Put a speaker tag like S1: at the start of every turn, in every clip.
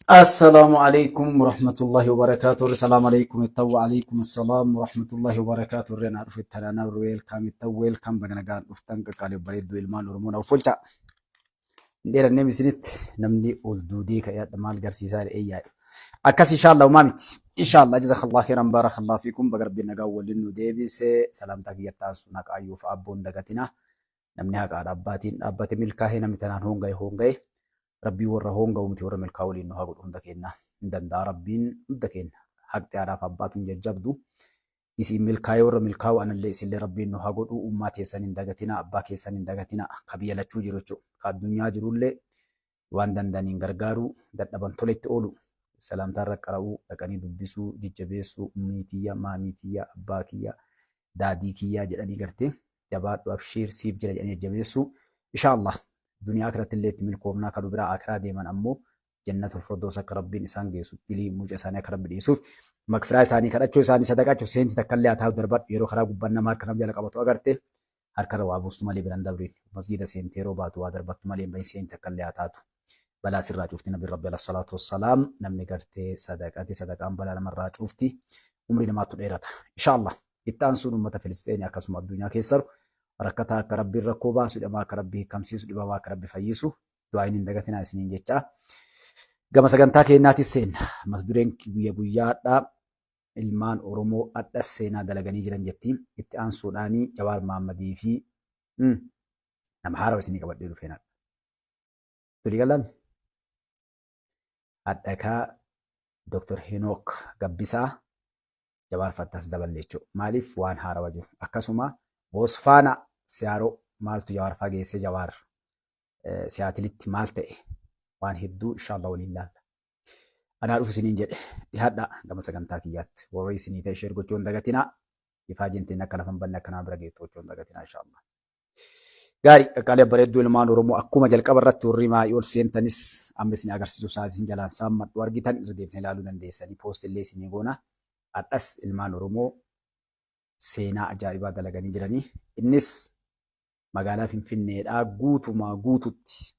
S1: السلام عليكم ورحمة الله وبركاته. السلام عليكم التو عليكم السلام ورحمة الله وبركاته. رنا عرف التلانا رويل كام التويل كام بغنغان افتن قالب بريد المان ورمونا وفلتا دير النبي سنت نمني ولدودي كيات مال غرسيسار اياي اكاس ان شاء الله ومامت ان شاء الله جزاك الله خيرا بارك الله فيكم بقرب نغاول لنو ديبس سلام تاكيتا سنك ايوف ابون دغتنا نمني هاك اباتين ابات ملكا هنا متنان هونغاي ربي ورا هونغا ومتي ورا ملكاولي انه هاقول هوندا كينا دندا ربين هوندا كينا حق تعرف اباتن ججبدو isi milkaa'ee warra milkaa'u anallee isillee rabbiin nu haa godhu ummaa keessan hin dagatina abbaa keessan hin dagatina ka biyya lachuu jiru jechuudha ka addunyaa jirullee waan dandaniin gargaaru dadhaban toletti oolu salaamtaa irra qara'uu dhaqanii dubbisuu jijjabeessuu ummii tiyya maamii tiyya abbaa kiyya daadii kiyyaa jedhanii gartee jabaadhu abshiir siif jira jedhanii jajjabeessuu inshaallah duniyaa akhiratti illee itti milkoofnaa kadhu biraa akhiraa deeman ammoo jannatul firdaus akka rabbiin isaan geessu dilii muca isaanii akka rabbi dhiisuuf makfiraa isaanii kadhachuu isaanii sadaqachuu seenti takkallee haa ta'u darbadhu yeroo karaa gubbaan nama harka nama jala qabatu agarte harka waa buustu malee biran dabriin masgiida seenti yeroo baatu waa darbattu malee bahin seenti takkallee haa taatu balaa sirraa cuufti nabi rabbi alayhi salaatu wassalaam namni gartee sadaqaan balaa namarraa cuufti umrii namaatu dheerata inshaallah itti aansuun ummata Filisxeenii akkasuma addunyaa keessaru rakkataa akka rabbiin rakkoo baasu dhibaa akka rabbii hiikamsiisu dhibaa akka rabbi fayyisu du'aa hin dagatinaa isiniin jechaa gama sagantaa keenyaatis seenna mata dureen guyya guyyaadhaa ilmaan Oromoo adhas seenaa dalaganii jiran jettiin itti aansuudhaanii Jawaar Maammadii fi nama haarawa isinii qabadhee dhufeenadha. Tolii galame adhakaa Dr. Henook Gabbisaa Jawaar Fattas dabalee jechuudha. Maaliif waan haarawa jiru akkasuma Boosfaana Siyaaroo maaltu Jawaar fageessee Jawaar siyaatilitti maal ta'e waan hedduu inshaallah waliin laalla. Anaa dhufu isiniin jedhe dhihaadha gama sagantaa kiyyaatti warra isinii ta'e sheer gochuun dagatinaa ifaa jenteen akka lafan banne akkanaa bira geettu gochuun dagatinaa inshaallah. Gaarii qaqqaalee bareedduu ilmaan Oromoo akkuma jalqaba irratti warri maayii ol seentanis amma isin agarsiisu isaa isin jalaan saammadhu argitan irra deemtanii ilaaluu dandeessanii poostillee isinii goona. Adhas ilmaan Oromoo seenaa ajaa'ibaa dalaganii jiranii innis magaalaa Finfinneedhaa guutumaa guututti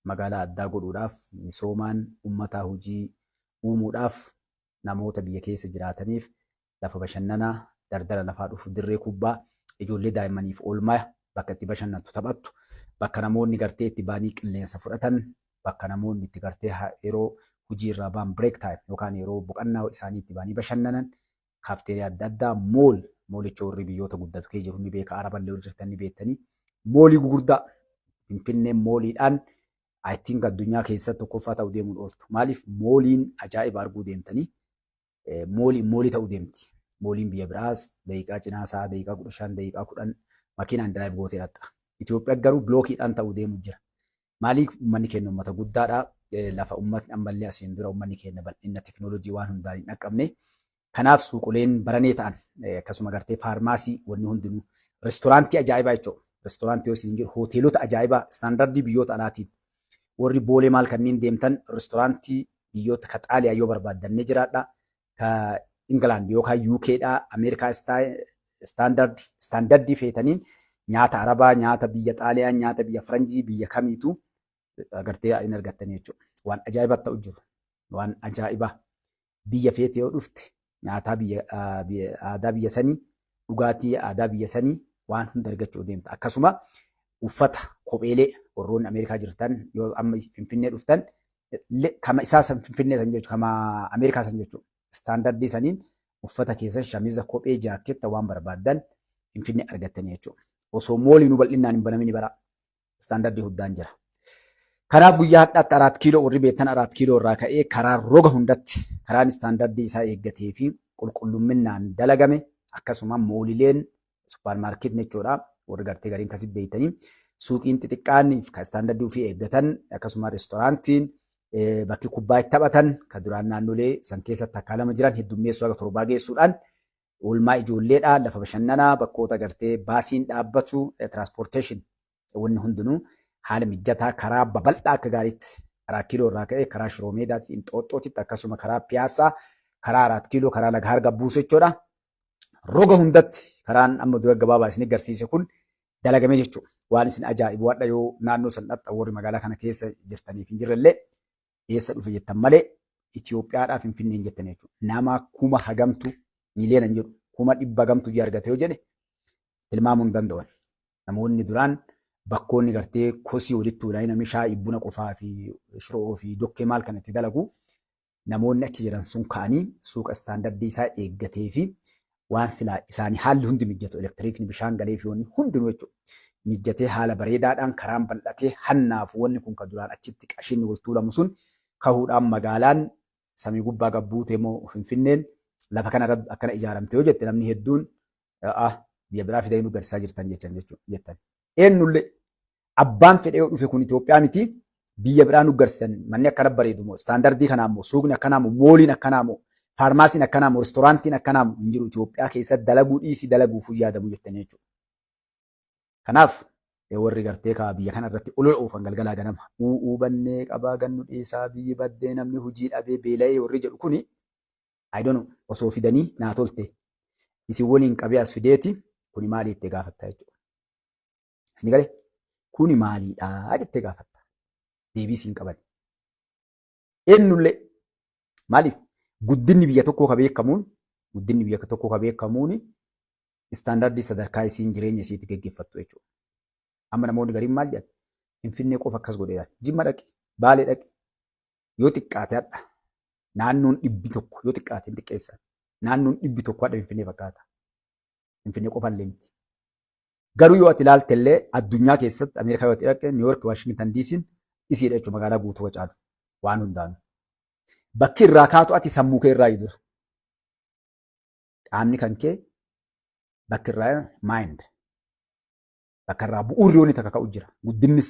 S1: magaalaa addaa godhuudhaaf misoomaan ummataa hojii uumuudhaaf namoota biyya keessa jiraataniif lafa bashannanaa dardara lafaa dhufu dirree kubbaa ijoollee daa'immaniif oolmaa bakka itti bashannantu taphattu bakka namoonni gartee itti baanii qilleensa fudhatan bakka namoonni itti gartee yeroo hojii irraa ba'an break time yookaan yeroo boqonnaa isaanii itti baanii bashannanan kaafteeriyaa adda addaa moolicha warri biyyoota guddatu kee jiru ni beeka araballee hojjetan ni beektanii moolii gugurdaa Finfinneen mooliidhaan I think addunyaa keessatti tokkoffaa ta'uu deemuun ooltu. Maaliif mooliin ajaa'iba arguu deemtanii moolii ta'uu deemti. Mooliin biyya biraas daqiiqaa cinaasaa daqiiqaa 15 daqiiqaa 10 makiinaan diraayiv gootee dhatta. Itoophiyaa garuu bilookiidhaan ta'uu deemu jira. Maaliif uummanni keenya uummata guddaadha. Lafa uummatni ammallee asiin dura uummanni keenya bal'ina teknoolojii waan hundaan hin dhaqqabne. Kanaaf suuquleen baranee ta'an akkasuma gartee faarmaasii wanni hundinuu reestooraantii ajaa'ibaa jechuudha. Reestooraantii yoo isin jiru hoteelota ajaa'ibaa istaandardii biyyoota alaatiin warri boolee maal kanneen deemtan reestooraantii biyyoota ka xaaliyaa yoo barbaaddannee jiraadha ka Ingilaand yookaan UKdha Ameerikaa istaandardii feetaniin nyaata arabaa nyaata biyya xaaliyaa nyaata biyya faranjii biyya kamiitu agartee hin argattanii jechuudha. Waan ajaa'ibaa ta'u jiru waan ajaa'ibaa biyya feete yoo dhufte nyaataa aadaa biyya sanii dhugaatii aadaa biyya sanii waan hunda argachuu deemta akkasuma uffata kopheelee warroonni Ameerikaa jirtan yoo amma Finfinnee dhuftan kama isaa san Finfinnee san jechuudha kama Ameerikaa san jechuudha istaandardii saniin uffata keessan shamiza kophee jaaketta waan barbaaddan Finfinnee argattanii jechuudha osoo moolii nu bal'inaan hin banamin bara istaandardii guddaan jira. Kanaaf guyyaa hadhaatti 4 kiiloo warri beektan 4 kiiloo irraa ka'ee karaa roga hundatti karaan istaandardii isaa eeggatee fi qulqullumminaan dalagame akkasuma moolileen suppermaarkeetii jechuudha. Warri gartee gariin kasi beeytanii suuqiin xixiqqaan ka istaandardii ofii eeggatan akkasuma reestooraantiin bakki kubbaa itti taphatan ka duraan naannolee san keessatti akka lama jiran heddummeessuu akka 7 geessuudhaan oolmaa ijoolleedhaa lafa bashannanaa bakkoota gartee baasiin dhaabbatu tiraanspoorteeshin wanni hundinuu haala mijataa karaa babal'aa akka gaariitti 4 kiiloo irraa ka'ee karaa Shiroomeedaatiin Inxooxxootitti akkasuma karaa Piyaasaa karaa 4 kiiloo karaa laga harga buusu jechuudha. Roga hundatti karaan amma dura gabaabaa isin agarsiise kun dalagame jechuudha. Waan isin ajaa'ibu wadha yoo naannoo san dhaxxa warri magaalaa kana keessa jirtaniif hin jirrellee eessa dhufe jettan malee Itoophiyaadhaa Finfinneen jettan jechuudha. Nama kuma hagamtu miliyoona hin jedhu kuma dhibba hagamtu ji'a argate yoo jedhe tilmaamuu hin danda'an. Namoonni duraan bakkoonni gartee kosii walitti tuulanii namni shaayii buna qofaa fi shiroo fi dokkee maal kan itti dalagu namoonni achi jiran sun ka'anii suuqa istaandardii isaa eeggatee fi waan silaa isaanii haalli hundi mijjatu elektiriikni bishaan galee fi wanni hundinuu jechuudha. Mijjatee haala bareedaadhaan karaan bal'atee hannaaf wanni kun kan duraan achitti qashinni wal tuulamu sun kahuudhaan magaalaan samii gubbaa gabbuutee moo Finfinneen lafa kanarra akkana ijaaramte yoo jette namni hedduun biyya biraa fidanii nu garsiisaa jirtan jettan. Eenyullee abbaan fedhee yoo dhufe kun Itoophiyaa miti biyya biraa nu garsiisan manni akkana bareedu moo istaandardii kanaa moo suuqni akkanaa moo mooliin akkanaa moo faarmaasiin akkanaa moo reestooraantiin akkanaa moo hin jiru Itoophiyaa keessatti dalaguu dhiisii dalaguuf yaadamu jettanii jechuudha. Kanaaf warri gartee kaa biyya kana irratti olola oofan galgalaa ganama bannee qabaa gannu dhiisaa biyyi baddee namni hojii dhabee beela'ee warri jedhu kuni osoo fidanii naa tolte isin waliin qabee as fideeti kuni maali jettee gaafatta jechuudha. Isin galee kuni maaliidhaa jettee gaafatta. Deebii siin qaban. Eenyullee maaliif guddinni biyya tokkoo ka beekamuun istaandardii sadarkaa isiin jireenya isiitti geggeeffattu jechuudha. Amma namoonni gariin maal jedhan Finfinnee qofa akkas godheedhaan Jimma dhaqi Baalee dhaqi yoo xiqqaate hadha naannoon 100 yoo xiqqaate hin xiqqeessan naannoon 100 hadha Finfinnee fakkaata. Finfinnee qofa illee miti. Garuu yoo ati ilaalte illee addunyaa keessatti Ameerikaa yoo ati dhaqe Niiwuork Waashingtan diisiin isiidha jechuudha magaalaa guutuu caalu waan hundaanu. Bakki irraa kaatu ati sammuu kee irraa dura. Qaamni kan kee bakki irraa maayind. Bakka irraa bu'uurri yoonni takka ka'u jira. Guddinnis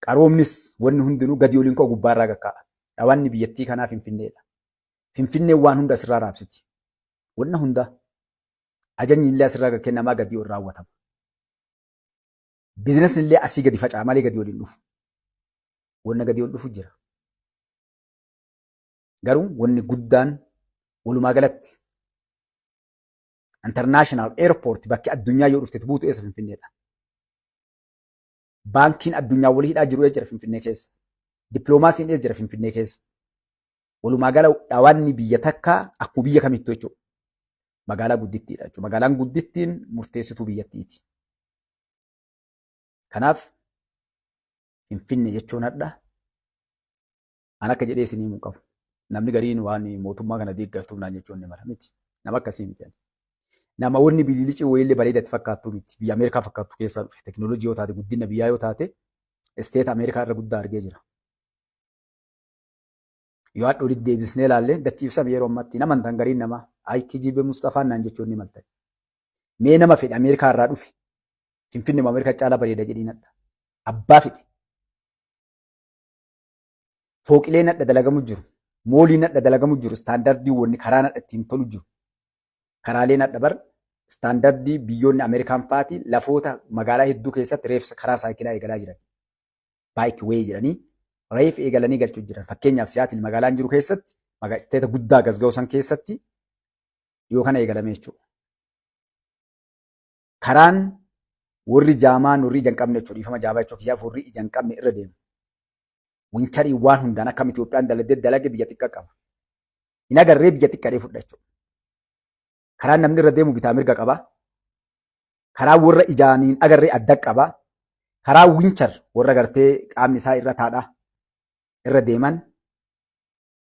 S1: qaroomnis wanni hundinuu gadi oliin ka'u gubbaa irraa gakkaa'a. Dhawanni biyyattii kanaa Finfinneedha. Finfinneen waan hunda asirraa raabsiti. Wanna hundaa ajajni illee asirraa gaggennamaa gadi ol raawwatama. Bizinesni illee asii gadi faca'a malee gadi oliin dhufu. Wanna gadi ol dhufu jira. Garuu wanni guddaan walumaa galatti International Airport bakki addunyaa yoo dhufte buutu eessa Finfinneedha. Baankiin addunyaa walii hidhaa jiru jira Finfinnee keessa. Dippiloomaasiin jira Finfinnee keessa. Walumaa gala dhawaanni biyya takkaa akkuma biyya kamittuu jechuudha. Magaalaa guddittiidha jechuudha. Magaalaan guddittiin murteessituu biyyattiiti. Kanaaf Finfinnee jechuun hadha an akka jedhee isinii hin qabu. Namni gariin waan mootummaa kana deeggartuuf naan jechuun ni mala miti. Nama akkasii miti. Nama wanni bililicii wayiillee bareedatti fakkaattu miti. Biyya Ameerikaa fakkaattu keessaa dhufe. Teknooloojii yoo taate guddina biyyaa yoo taate isteeta Ameerikaa irra guddaa argee jira. Yoo hadha olitti deebisnee ilaalle dachiifsame yeroo ammaatti nama hin gariin nama Kijibee Mustafaan naan jechuun ni malta. Mee nama fedhe Ameerikaa irraa dhufe Finfinnee Ameerikaa caalaa bareeda jedhiin hadha. Abbaa fedhe. Fooqileen hadha dalagamu jiru. Mooliin hadha dalagamu jiru. Istaandardii wanni karaan hadha ittiin tolu jiru. Karaaleen hadha bar istaandardii biyyoonni Ameerikaan fa'aati lafoota magaalaa hedduu keessatti reefsa karaa saayikilaa eegalaa jiran. Baayik wayii jedhanii reef eegalanii galchuu jiran. Fakkeenyaaf Siyaatil magaalaan jiru keessatti isteeta guddaa gasga'u san keessatti dhiyoo kana eegalame jechuudha. Karaan warri jaamaan warri ija hin qabne jechuudha. Dhiifama jaabaa jechuudha. Kiyyaaf warri ija hin qabne irra deemu. Wincharii waan hundaan akkam Itoophiyaan dalage biyya xiqqaa qaba. Hin agarree biyya xiqqadhee fudha jechuudha. Karaan namni irra deemu bitaa mirga qaba. Karaa warra ijaaniin agarree adda qaba. Karaa winchar warra gartee qaamni isaa irra taadhaa irra deeman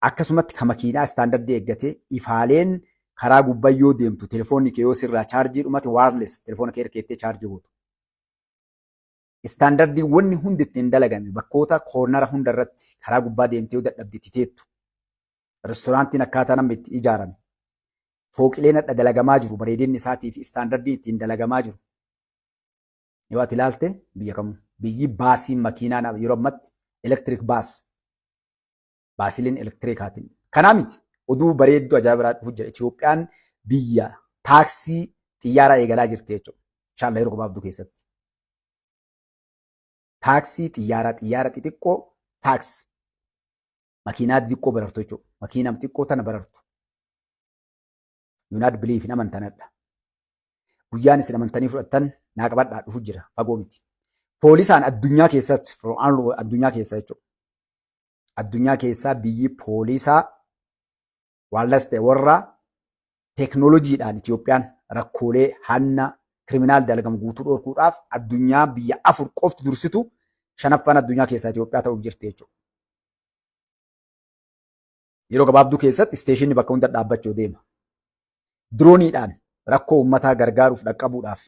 S1: akkasumatti kan makiinaa istaandardii eeggatee ifaaleen karaa gubbaa yoo deemtu telefoonni kee yoo sirraa chaarjii dhumate waarles telefoona kee hirkeettee chaarjii gootu. Istaandardii wanni hundi ittiin dalagame bakkoota koornara hunda irratti karaa gubbaa deemtee yoo dadhabde titeettu. Reestooraantiin akkaataa namni itti ijaarame. Fooqileen hadha dalagamaa jiru bareedinni isaatii fi istaandardiin ittiin dalagamaa jiru. Yoo ati ilaalte biyya kamuu biyyi baasiin makiinaa yeroo ammatti elektiriik baasiliin elektiriikaatiin. Kanaa miti oduu bareedduu ajaa'ibaa dhufu jira. Itoophiyaan biyya taaksii xiyyaaraa eegalaa jirti jechuudha. Inshaallaa yeroo gabaabduu keessatti. Taaksii xiyyaara xixiqqoo taaksii. Makiinaa xixiqqoo barartu jechuudha. Makiinaa xixiqqoo tana barartu. Yuunaat biliif hin amantanadha. Guyyaan isin amantanii fudhattan naa qabadhaa dhufu jira. Fagoo miti. poolisaan addunyaa keessatti addunyaa keessa jechuudha. Addunyaa keessaa biyyi poolisaa waallas ta'e warra teeknooloojiidhaan Itoophiyaan rakkoolee hanna kiriminaal dalagamu guutuu dhorkuudhaaf addunyaa biyya 4 qofti dursitu 5ffaan addunyaa keessaa Itoophiyaa ta'uuf jirti jechuudha. Yeroo gabaabduu keessatti isteeshinni bakka hunda dhaabbachuu deema. Dirooniidhaan rakkoo uummataa gargaaruuf dhaqqabuudhaaf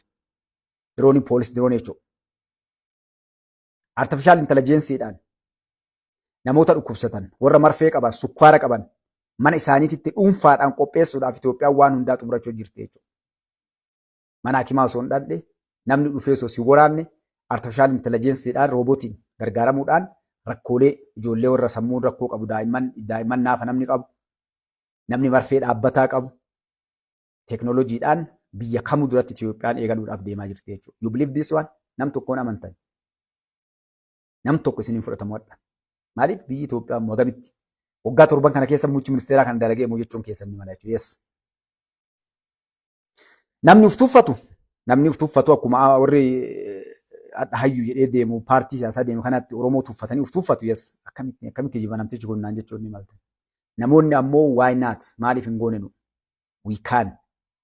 S1: diroonii poolis diroonii jechuudha. Artifishaal intellijensiidhaan namoota dhukkubsatan warra marfee qaban sukkaara qaban mana isaaniitti dhuunfaadhaan qopheessuudhaaf Itoophiyaan waan hundaa xumurachuu jirti jechuudha. Mana hakimaa osoo hin dhandhe namni dhufee osoo si waraanne artifishaal intellijensiidhaan roobootiin gargaaramuudhaan rakkoolee ijoollee warra sammuun rakkoo qabu daa'imman naafa namni qabu namni marfee dhaabbataa qabu teeknooloojiidhaan biyya kamuu duratti Itoophiyaan eegaluudhaaf deemaa jirti jechuudha. You believe this one? Nam tokkoon amantan. Nam tokko isiniin fudhatamu wadha. Maaliif biyyi Itoophiyaa immoo agamitti waggaa 7 kana keessa muummichi ministeeraa kan dalagee immoo jechuun keessan ni mala jechuudha. Yes. Namni uf tuffatu akkuma warri hayyu jedhee deemu paartii siyaasaa deemu kanatti Oromoo tuffatanii uf tuffatu. Yes. Akkamitti kijiba namtichi kun naan jechuun ni malta. Namoonni ammoo why not? Maaliif hin goone nu? We can.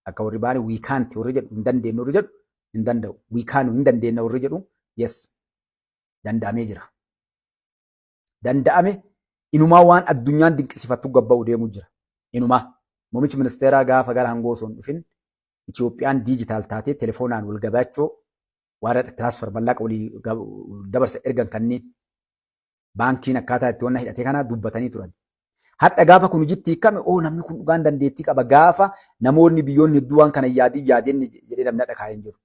S1: Akka warri baane we can't warri jedhu hin dandeenye warri jedhu hin danda'u. We can hin dandeenye warri jedhu yes. Danda'amee jira. Danda'ame inumaa waan addunyaan dinqisiifattu gabba'u deemu jira. Inumaa muummichi ministeeraa gaafa gara aangoo osoo hin dhufin Itoophiyaan diijitaal taatee telefoonaan wal gabaachoo waan tiraansfer mallaqa walii dabarsa ergan kanneen baankiin akkaataa itti waan hidhatee kana dubbatanii turan. Hadha gaafa kun hojiitti hiikame namni kun dhugaan dandeettii qaba gaafa namoonni biyyoonni hedduu waan kana yaadeen jedhee namni dhaqaa hin jiru.